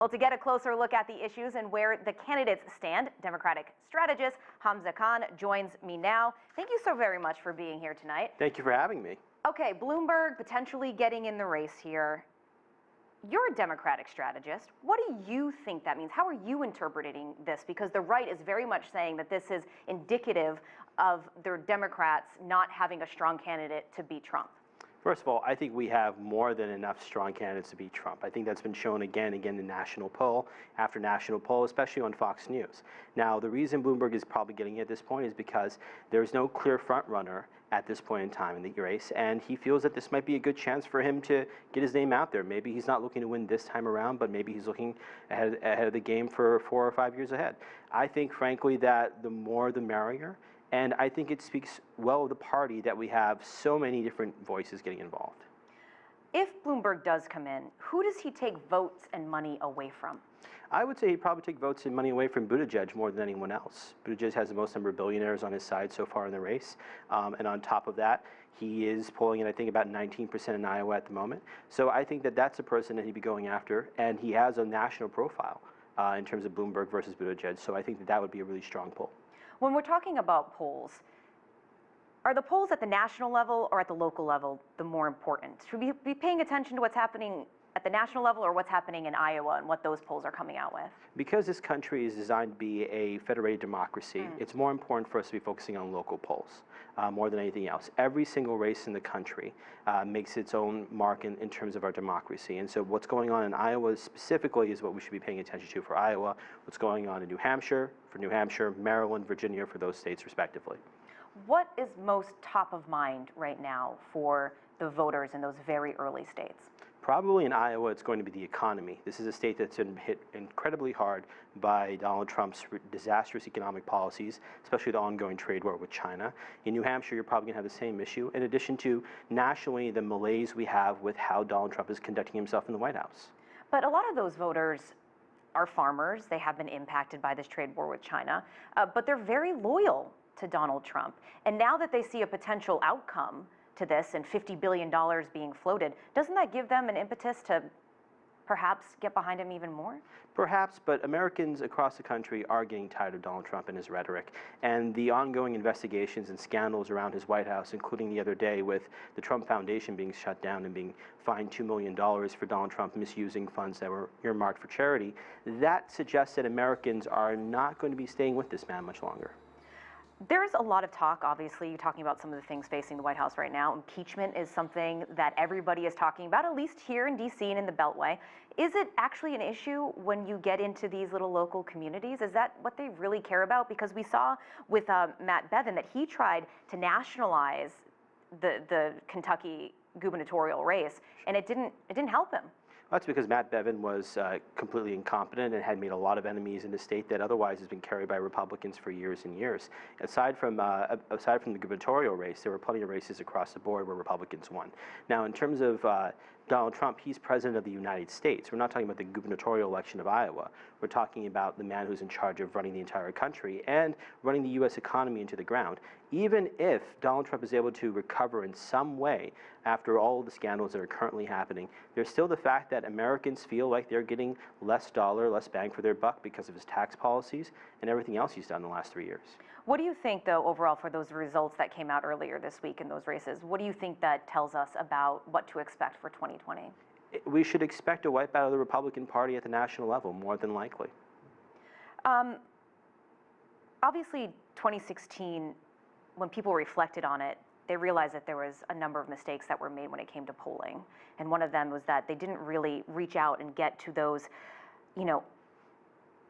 Well, to get a closer look at the issues and where the candidates stand, Democratic strategist Hamza Khan joins me now. Thank you so very much for being here tonight. Thank you for having me. Okay, Bloomberg potentially getting in the race here. You're a Democratic strategist. What do you think that means? How are you interpreting this? Because the right is very much saying that this is indicative of the Democrats not having a strong candidate to beat Trump. First of all, I think we have more than enough strong candidates to beat Trump. I think that's been shown again and again in national poll after national poll, especially on Fox News. Now, the reason Bloomberg is probably getting at this point is because there's no clear front runner at this point in time in the race, and he feels that this might be a good chance for him to get his name out there. Maybe he's not looking to win this time around, but maybe he's looking ahead of the game for 4 or 5 years ahead. I think, frankly, that the more the merrier. And I think it speaks well of the party that we have so many different voices getting involved. If Bloomberg does come in, who does he take votes and money away from? I would say he'd probably take votes and money away from Buttigieg more than anyone else. Buttigieg has the most number of billionaires on his side so far in the race. And on top of that, he is polling at, I think, about 19% in Iowa at the moment. So I think that that's a person that he'd be going after. And he has a national profile in terms of Bloomberg versus Buttigieg. So I think that that would be a really strong poll. When we're talking about polls, are the polls at the national level or at the local level the more important? Should we be paying attention to what's happening at the national level or what's happening in Iowa and what those polls are coming out with? Because this country is designed to be a federated democracy, it's more important for us to be focusing on local polls more than anything else. Every single race in the country makes its own mark in terms of our democracy. And so what's going on in Iowa specifically is what we should be paying attention to for Iowa, what's going on in New Hampshire, for New Hampshire, Maryland, Virginia, for those states respectively. What is most top of mind right now for the voters in those very early states? Probably in Iowa, it's going to be the economy. This is a state that's been hit incredibly hard by Donald Trump's disastrous economic policies, especially the ongoing trade war with China. In New Hampshire, you're probably going to have the same issue, in addition to nationally the malaise we have with how Donald Trump is conducting himself in the White House. But a lot of those voters are farmers. They have been impacted by this trade war with China, but they're very loyal to Donald Trump. And now that they see a potential outcome to this and $50 billion being floated, doesn't that give them an impetus to perhaps get behind him even more? Perhaps, but Americans across the country are getting tired of Donald Trump and his rhetoric. And the ongoing investigations and scandals around his White House, including the other day with the Trump Foundation being shut down and being fined $2 million for Donald Trump misusing funds that were earmarked for charity, that suggests that Americans are not going to be staying with this man much longer. There's a lot of talk, obviously, you're talking about some of the things facing the White House right now. Impeachment is something that everybody is talking about, at least here in D.C. and in the Beltway. Is it actually an issue when you get into these little local communities? Is that what they really care about? Because we saw with Matt Bevin that he tried to nationalize the Kentucky gubernatorial race, and it didn't help him. That's because Matt Bevin was completely incompetent and had made a lot of enemies in the state that otherwise has been carried by Republicans for years and years. Aside from the gubernatorial race, there were plenty of races across the board where Republicans won. Now, in terms of Donald Trump, he's president of the United States. We're not talking about the gubernatorial election of Iowa. We're talking about the man who's in charge of running the entire country and running the U.S. economy into the ground. Even if Donald Trump is able to recover in some way after all of the scandals that are currently happening, there's still the fact that Americans feel like they're getting less bang for their buck because of his tax policies and everything else he's done in the last 3 years. What do you think, though, overall, for those results that came out earlier this week in those races? What do you think that tells us about what to expect for 2020? We should expect a wipeout of the Republican Party at the national level, more than likely. Obviously, 2016, when people reflected on it, they realized that there was a number of mistakes that were made when it came to polling. And one of them was that they didn't really reach out and get to those,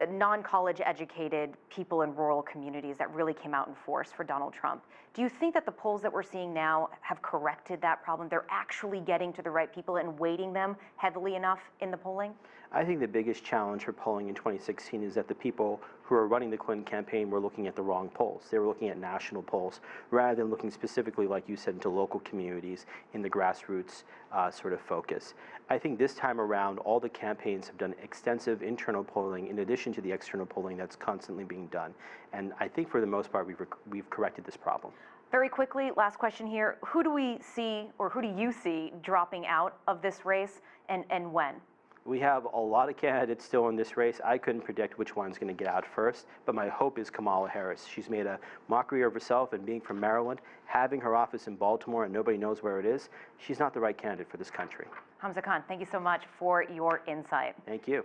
non-college educated people in rural communities that really came out in force for Donald Trump. Do you think that the polls that we're seeing now have corrected that problem? They're actually getting to the right people and weighting them heavily enough in the polling? I think the biggest challenge for polling in 2016 is that the people who are running the Clinton campaign were looking at the wrong polls. They were looking at national polls rather than looking specifically, like you said, into local communities in the grassroots sort of focus. I think this time around, all the campaigns have done extensive internal polling in addition to the external polling that's constantly being done. And I think for the most part, we've corrected this problem. Very quickly, last question here. Who do we see, or who do you see dropping out of this race, and when? We have a lot of candidates still in this race. I couldn't predict which one's going to get out first, but my hope is Kamala Harris. She's made a mockery of herself, and being from Maryland, having her office in Baltimore and nobody knows where it is, she's not the right candidate for this country. Hamza Khan, thank you so much for your insight. Thank you.